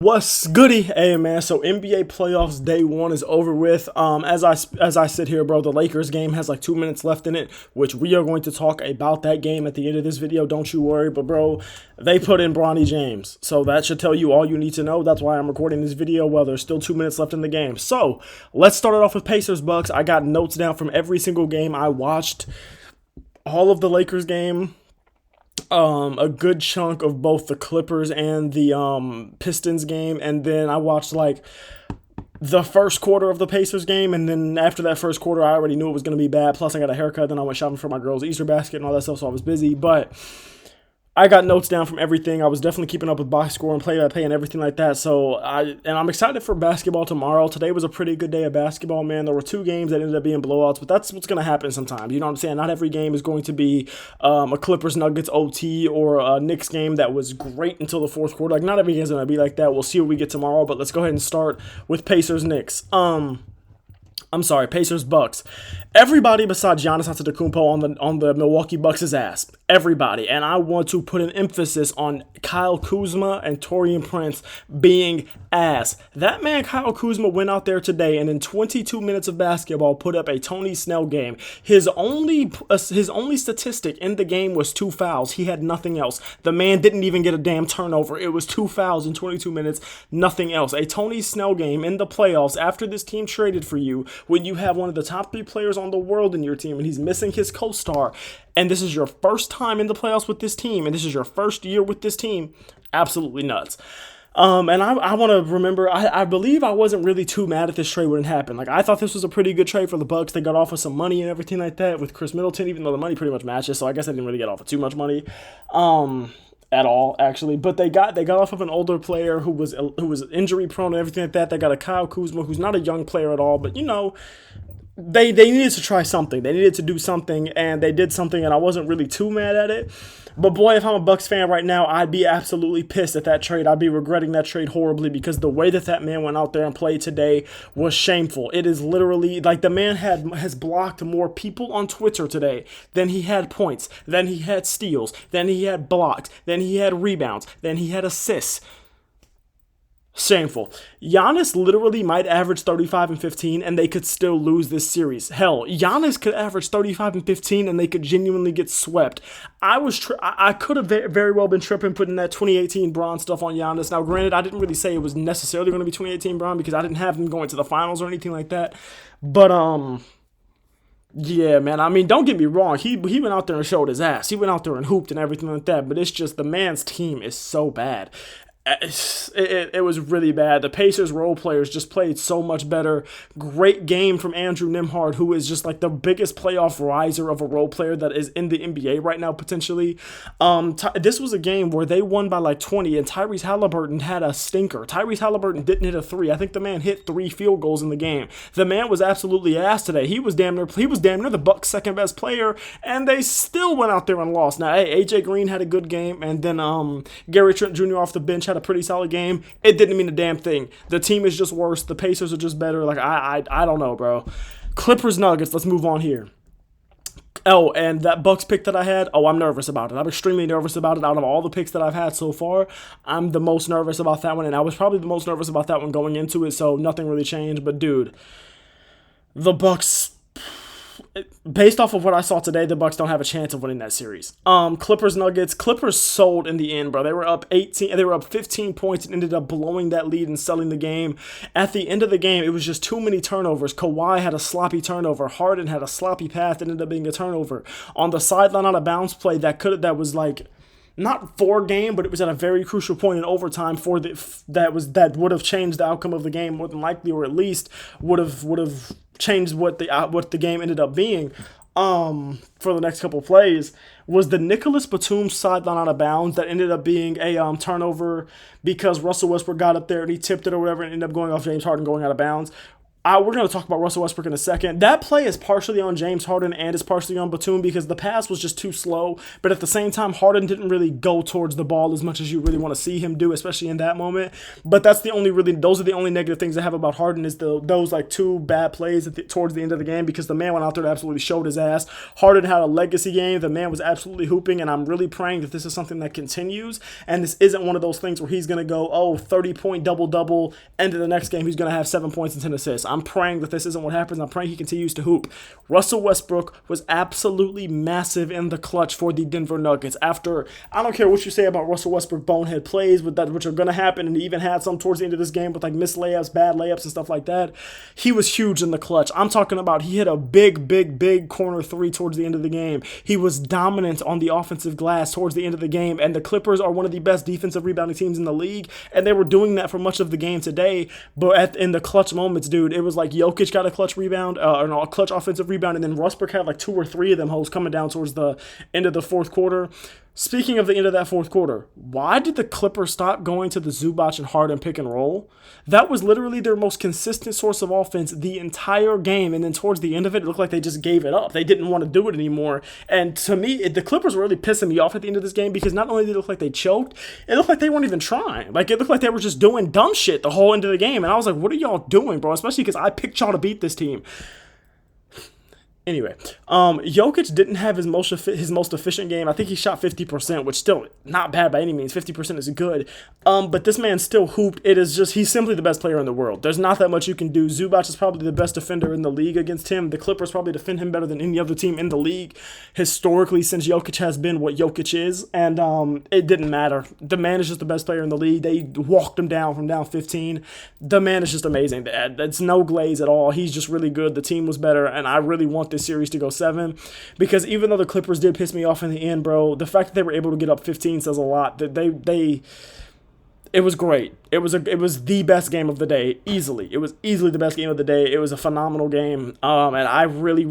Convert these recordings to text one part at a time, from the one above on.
What's goody? Hey man, so NBA playoffs day one is over with. As I sit here, bro, the Lakers game has like 2 minutes left in it, which we are going to talk about that game at the end of this video. Don't you worry, but bro, they put in Bronny James, so that should tell you all you need to know. That's why I'm recording this video while there's still 2 minutes left in the game. So let's start it off with Pacers Bucks. I got notes down from every single game I watched, all of the Lakers game. A good chunk of both the Clippers and the Pistons game, and then I watched like the first quarter of the Pacers game, and then after that first quarter, I already knew it was going to be bad. Plus, I got a haircut, then I went shopping for my girl's Easter basket and all that stuff, so I was busy, but I got notes down from everything. I was definitely keeping up with box score and play-by-play and everything like that. I'm excited for basketball tomorrow. Today was a pretty good day of basketball, man. There were two games that ended up being blowouts, but that's what's going to happen sometimes. You know what I'm saying? Not every game is going to be a Clippers-Nuggets OT or a Knicks game that was great until the fourth quarter. Like, not every game is going to be like that. We'll see what we get tomorrow, but let's go ahead and start with Pacers-Knicks. Pacers Bucks. Everybody besides Giannis Antetokounmpo on the Milwaukee Bucks' ass. Everybody. And I want to put an emphasis on Kyle Kuzma and Taurean Prince being ass. That man Kyle Kuzma went out there today and in 22 minutes of basketball put up a Tony Snell game. His only statistic in the game was 2 fouls. He had nothing else. The man didn't even get a damn turnover. It was 2 fouls in 22 minutes, nothing else. A Tony Snell game in the playoffs after this team traded for you, when you have one of the top 3 players on the world in your team and he's missing his co-star, and this is your first time in the playoffs with this team, and this is your first year with this team, absolutely nuts. And I want to remember, I believe I wasn't really too mad at this trade when it happened. Like, I thought this was a pretty good trade for the Bucks. They got off with some money and everything like that with Chris Middleton, even though the money pretty much matches, so I guess I didn't really get off with too much money. At all, actually, but they got off of an older player who was injury prone and everything like that. They got a Kyle Kuzma who's not a young player at all, but you know, they needed to try something. They needed to do something, and they did something, and I wasn't really too mad at it. But boy, if I'm a Bucks fan right now, I'd be absolutely pissed at that trade. I'd be regretting that trade horribly because the way that man went out there and played today was shameful. It is literally like the man has blocked more people on Twitter today than he had points, than he had steals, than he had blocks, than he had rebounds, than he had assists. Shameful. Giannis literally might average 35 and 15 and they could still lose this series. Hell, Giannis could average 35 and 15 and they could genuinely get swept. I could have very well been tripping putting that 2018 Bron stuff on Giannis. Now, granted, I didn't really say it was necessarily going to be 2018 Bron because I didn't have him going to the finals or anything like that. But, yeah, man. I mean, don't get me wrong. He went out there and showed his ass. He went out there and hooped and everything like that. But it's just the man's team is so bad. It was really bad. The Pacers role players just played so much better. Great game from Andrew Nembhard, who is just like the biggest playoff riser of a role player that is in the NBA right now, potentially. This was a game where they won by like 20, and Tyrese Halliburton had a stinker. Tyrese Halliburton didn't hit a 3. I think the man hit 3 field goals in the game. The man was absolutely ass today. He was damn near the Bucks' second best player, and they still went out there and lost. Now, hey, AJ Green had a good game, and then Gary Trent Jr. off the bench had a pretty solid game. It didn't mean a damn thing. The team is just worse. The Pacers are just better. Like, I don't know, bro. Clippers Nuggets, let's move on here. Oh, and that Bucks pick that I had, I'm nervous about it. I'm extremely nervous about it. Out of all the picks that I've had so far, I'm the most nervous about that one, and I was probably the most nervous about that one going into it, so nothing really changed. But, dude, the Bucks, based off of what I saw today, the Bucks don't have a chance of winning that series. Clippers Nuggets. Clippers sold in the end, bro. They were up 15 points and ended up blowing that lead and selling the game. At the end of the game, it was just too many turnovers. Kawhi had a sloppy turnover. Harden had a sloppy pass that ended up being a turnover. On the sideline on a bounce play that was like not for game, but it was at a very crucial point in overtime that would have changed the outcome of the game more than likely, or at least would have changed what the game ended up being for the next couple plays, was the Nicholas Batum sideline out of bounds that ended up being a turnover because Russell Westbrook got up there and he tipped it or whatever and ended up going off James Harden going out of bounds. We're going to talk about Russell Westbrook in a second. That play is partially on James Harden and is partially on Batum because the pass was just too slow. But at the same time, Harden didn't really go towards the ball as much as you really want to see him do, especially in that moment. But those are the only negative things I have about Harden is those like two bad plays towards the end of the game because the man went out there and absolutely showed his ass. Harden had a legacy game. The man was absolutely hooping, and I'm really praying that this is something that continues. And this isn't one of those things where he's going to go, 30-point double-double, end of the next game he's going to have 7 points and 10 assists. I'm praying that this isn't what happens. I'm praying he continues to hoop. Russell Westbrook was absolutely massive in the clutch for the Denver Nuggets. After, I don't care what you say about Russell Westbrook bonehead plays which are going to happen, and he even had some towards the end of this game with like missed layups, bad layups, and stuff like that. He was huge in the clutch. I'm talking about he hit a big corner three towards the end of the game. He was dominant on the offensive glass towards the end of the game, and the Clippers are one of the best defensive rebounding teams in the league, and they were doing that for much of the game today. But in the clutch moments, dude, it was like Jokic got a clutch rebound, a clutch offensive rebound, and then Westbrook had like 2 or 3 of them hoes coming down towards the end of the fourth quarter. Speaking of the end of that fourth quarter, why did the Clippers stop going to the Zubac and Harden pick and roll? That was literally their most consistent source of offense the entire game, and then towards the end of it looked like they just gave it up. They didn't want to do it anymore, and to me, the Clippers were really pissing me off at the end of this game because not only did it look like they choked, it looked like they weren't even trying. Like, it looked like they were just doing dumb shit the whole end of the game, and I was like, what are y'all doing, bro? Especially because I picked y'all to beat this team. Anyway, Jokic didn't have his most efficient game. I think he shot 50%, which still not bad by any means. 50% is good. But this man still hooped. It is just, he's simply the best player in the world. There's not that much you can do. Zubac is probably the best defender in the league against him. The Clippers probably defend him better than any other team in the league historically since Jokic has been what Jokic is. And it didn't matter. The man is just the best player in the league. They walked him down from down 15. The man is just amazing. It's no glaze at all. He's just really good. The team was better, and I really want this series to go 7 because even though the Clippers did piss me off in the end, bro, the fact that they were able to get up 15 says a lot. That it was great. It was the best game of the day, easily. It was easily the best game of the day. It was a phenomenal game, and I really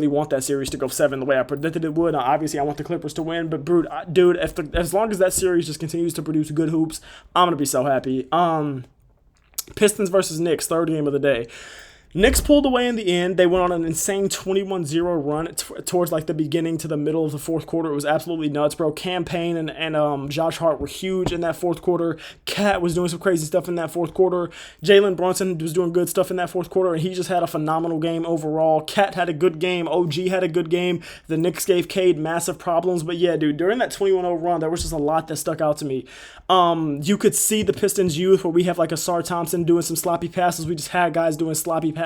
want that series to go 7 the way I predicted it would. Obviously, I want the Clippers to win, but dude, as long as that series just continues to produce good hoops, I'm gonna be so happy. Pistons versus Knicks, third game of the day. Knicks pulled away in the end. They went on an insane 21-0 run towards like the beginning to the middle of the fourth quarter. It was absolutely nuts, bro. Cam Payne and Josh Hart were huge in that fourth quarter. Cat was doing some crazy stuff in that fourth quarter. Jalen Brunson was doing good stuff in that fourth quarter, and he just had a phenomenal game overall. Cat had a good game. OG had a good game. The Knicks gave Cade massive problems. But yeah, dude, during that 21-0 run, there was just a lot that stuck out to me. You could see the Pistons youth where we have like a Sar Thompson doing some sloppy passes. We just had guys doing sloppy passes.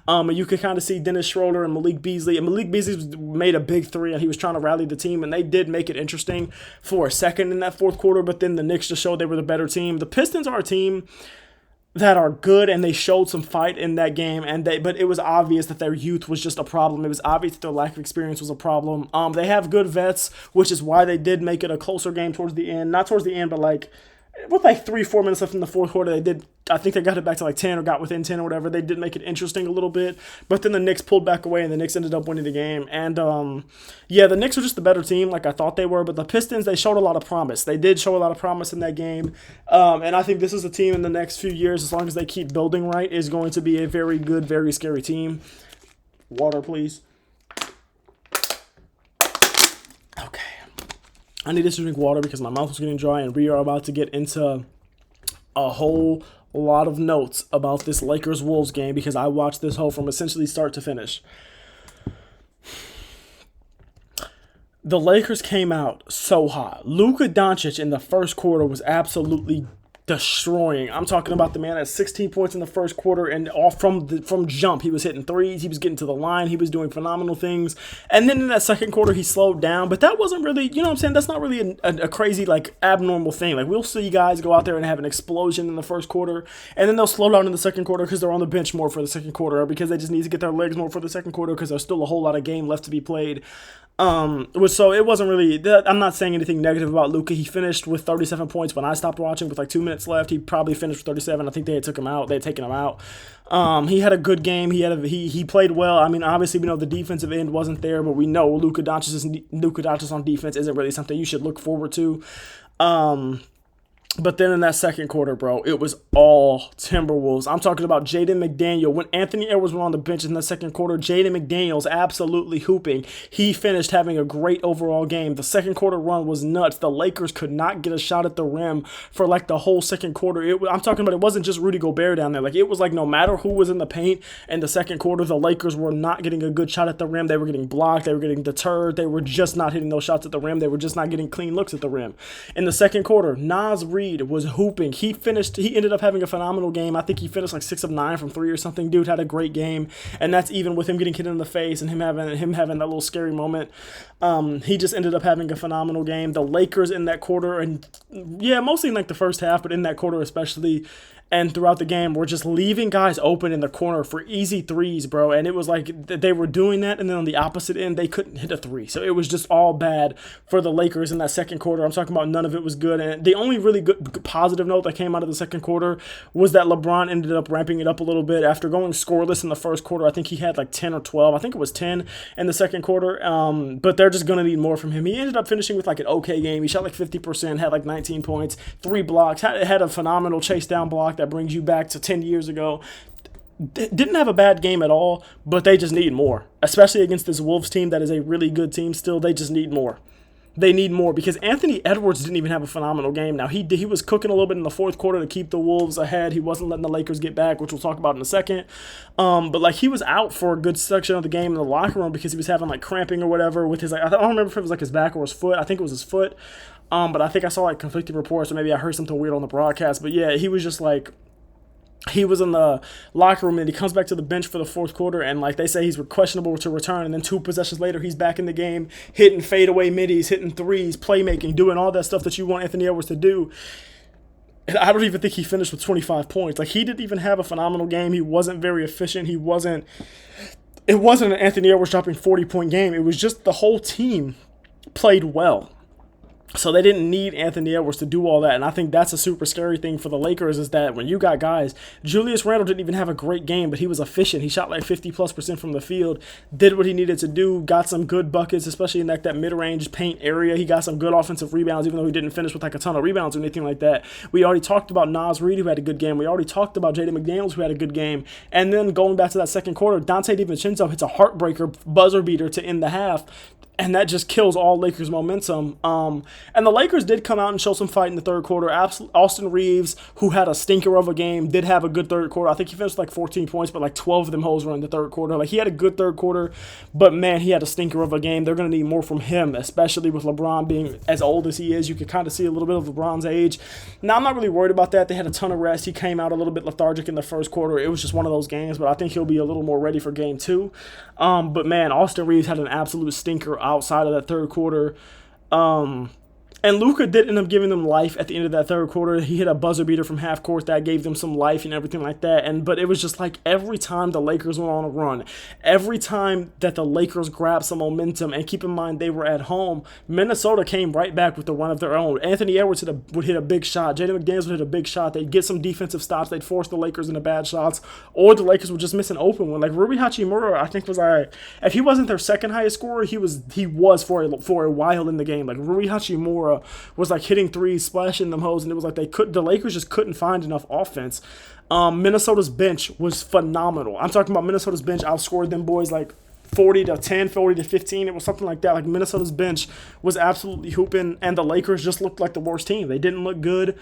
And you could kind of see Dennis Schroeder and Malik Beasley. And Malik Beasley made a big 3, and he was trying to rally the team, and they did make it interesting for a second in that fourth quarter, but then the Knicks just showed they were the better team. The Pistons are a team that are good, and they showed some fight in that game, but it was obvious that their youth was just a problem. It was obvious that their lack of experience was a problem. They have good vets, which is why they did make it a closer game towards the end. Not towards the end, but like with like 3-4 minutes left in the fourth quarter, I think they got it back to like 10 or got within 10 or whatever. They did make it interesting a little bit, but then the Knicks pulled back away, and the Knicks ended up winning the game. And yeah, the Knicks were just the better team like I thought they were, but the Pistons, they showed a lot of promise. They did show a lot of promise in that game, and I think this is a team in the next few years, as long as they keep building right, is going to be a very good, very scary team. Water, please. Okay. I needed to drink water because my mouth was getting dry, and we are about to get into a whole lot of notes about this Lakers-Wolves game because I watched this whole from essentially start to finish. The Lakers came out so hot. Luka Doncic in the first quarter was absolutely destroying. I'm talking about the man at 16 points in the first quarter, and off from jump, he was hitting threes, he was getting to the line, he was doing phenomenal things. And then in that second quarter, he slowed down, but that wasn't really, you know what I'm saying? That's not really a crazy, like, abnormal thing. Like, we'll see guys go out there and have an explosion in the first quarter, and then they'll slow down in the second quarter because they're on the bench more for the second quarter, or because they just need to get their legs more for the second quarter because there's still a whole lot of game left to be played. So it wasn't really, I'm not saying anything negative about Luka. He finished with 37 points when I stopped watching with like 2 minutes left. He probably finished with 37. I think they had taken him out. He had a good game. He played well. I mean, obviously we know the defensive end wasn't there, but we know Luka Doncic on defense isn't really something you should look forward to. But then in that second quarter, bro, it was all Timberwolves. I'm talking about Jaden McDaniel. When Anthony Edwards went on the bench in the second quarter, Jaden McDaniel's absolutely hooping. He finished having a great overall game. The second quarter run was nuts. The Lakers could not get a shot at the rim for like the whole second quarter. I'm talking about, it wasn't just Rudy Gobert down there. Like, it was like no matter who was in the paint in the second quarter, the Lakers were not getting a good shot at the rim. They were getting blocked. They were getting deterred. They were just not hitting those shots at the rim. They were just not getting clean looks at the rim. In the second quarter, Nas Reed was hooping. He ended up having a phenomenal game. I think he finished like 6 of 9 from 3 or something. Dude had a great game, and that's even with him getting hit in the face and him having that little scary moment. He just ended up having a phenomenal game. The Lakers in that quarter, and yeah, mostly in like the first half, but in that quarter especially, and throughout the game, we're just leaving guys open in the corner for easy threes, bro. And it was like they were doing that, and then on the opposite end, they couldn't hit a three. So it was just all bad for the Lakers in that second quarter. I'm talking about none of it was good. And the only really good positive note that came out of the second quarter was that LeBron ended up ramping it up a little bit. After going scoreless in the first quarter, I think he had like 10 or 12. I think it was 10 in the second quarter. But they're just going to need more from him. He ended up finishing with like an okay game. He shot like 50%, had like 19 points, 3 blocks, had a phenomenal chase down block that brings you back to 10 years ago. Didn't have a bad game at all, but they just need more, especially against this Wolves team that is a really good team still. They just need more. They need more because Anthony Edwards didn't even have a phenomenal game. Now, he was cooking a little bit in the fourth quarter to keep the Wolves ahead. He wasn't letting the Lakers get back, which we'll talk about in a second. But like, he was out for a good section of the game in the locker room because he was having like cramping or whatever with his, like, I don't remember if it was like his back or his foot. I think it was his foot. But I think I saw like conflicting reports, or maybe I heard something weird on the broadcast. But yeah, he was just like, he was in the locker room, and he comes back to the bench for the fourth quarter, and like they say, he's questionable to return. And then 2 possessions later, he's back in the game, hitting fadeaway middies, hitting threes, playmaking, doing all that stuff that you want Anthony Edwards to do. And I don't even think he finished with 25 points. Like, he didn't even have a phenomenal game. He wasn't very efficient. It wasn't an Anthony Edwards dropping 40-point game. It was just the whole team played well. So they didn't need Anthony Edwards to do all that. And I think that's a super scary thing for the Lakers, is that when you got guys, Julius Randle didn't even have a great game, but he was efficient. He shot like 50+% from the field, did what he needed to do, got some good buckets, especially in that mid-range paint area. He got some good offensive rebounds, even though he didn't finish with like a ton of rebounds or anything like that. We already talked about Nas Reed, who had a good game. We already talked about Jaden McDaniels, who had a good game. And then going back to that second quarter, Dante DiVincenzo hits a heartbreaker buzzer beater to end the half. And that just kills all Lakers momentum. And the Lakers did come out and show some fight in the third quarter. Austin Reeves, who had a stinker of a game, did have a good third quarter. I think he finished like 14 points, but like 12 of them holes were in the third quarter. Like, he had a good third quarter, but man, he had a stinker of a game. They're going to need more from him, especially with LeBron being as old as he is. You could kind of see a little bit of LeBron's age. Now, I'm not really worried about that. They had a ton of rest. He came out a little bit lethargic in the first quarter. It was just one of those games, but I think he'll be a little more ready for game 2. But man, Austin Reeves had an absolute stinker outside of that third quarter. And Luka did end up giving them life at the end of that third quarter. He hit a buzzer beater from half court that gave them some life and everything like that. But it was just like every time the Lakers went on a run, every time that the Lakers grabbed some momentum, and keep in mind they were at home, Minnesota came right back with the run of their own. Anthony Edwards would hit a big shot. Jaden McDaniels would hit a big shot. They'd get some defensive stops. They'd force the Lakers into bad shots, or the Lakers would just miss an open one. Like, Rui Hachimura, I think, was if he wasn't their second highest scorer, he was for a while in the game. Like, Rui Hachimura was like hitting threes, splashing them hoes, and it was like the Lakers just couldn't find enough offense. Minnesota's bench was phenomenal. I'm talking about Minnesota's bench outscored them boys like 40-10, 40-15. It was something like that. Like, Minnesota's bench was absolutely hooping, and the Lakers just looked like the worst team. They didn't look good.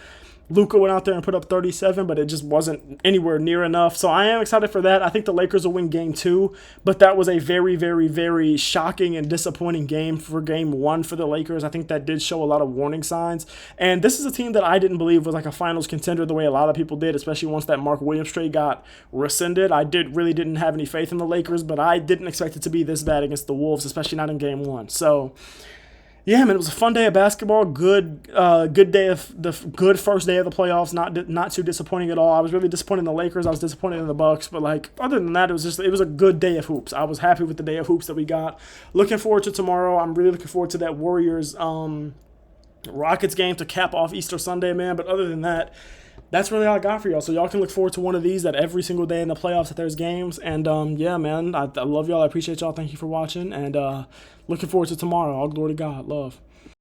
Luka went out there and put up 37, but it just wasn't anywhere near enough. So I am excited for that. I think the Lakers will win game 2, but that was a very, very, very shocking and disappointing game for game 1 for the Lakers. I think that did show a lot of warning signs. And this is a team that I didn't believe was like a finals contender the way a lot of people did, especially once that Mark Williams trade got rescinded. I really didn't have any faith in the Lakers, but I didn't expect it to be this bad against the Wolves, especially not in game 1. So yeah, man, it was a fun day of basketball. Good day of the good first day of the playoffs. Not too disappointing at all. I was really disappointed in the Lakers. I was disappointed in the Bucks, but like, other than that, it was a good day of hoops. I was happy with the day of hoops that we got. Looking forward to tomorrow. I'm really looking forward to that Warriors Rockets game to cap off Easter Sunday, man. But other than that, that's really all I got for y'all. So y'all can look forward to one of these that every single day in the playoffs that there's games. And yeah, man, I love y'all. I appreciate y'all. Thank you for watching. And looking forward to tomorrow. All glory to God. Love.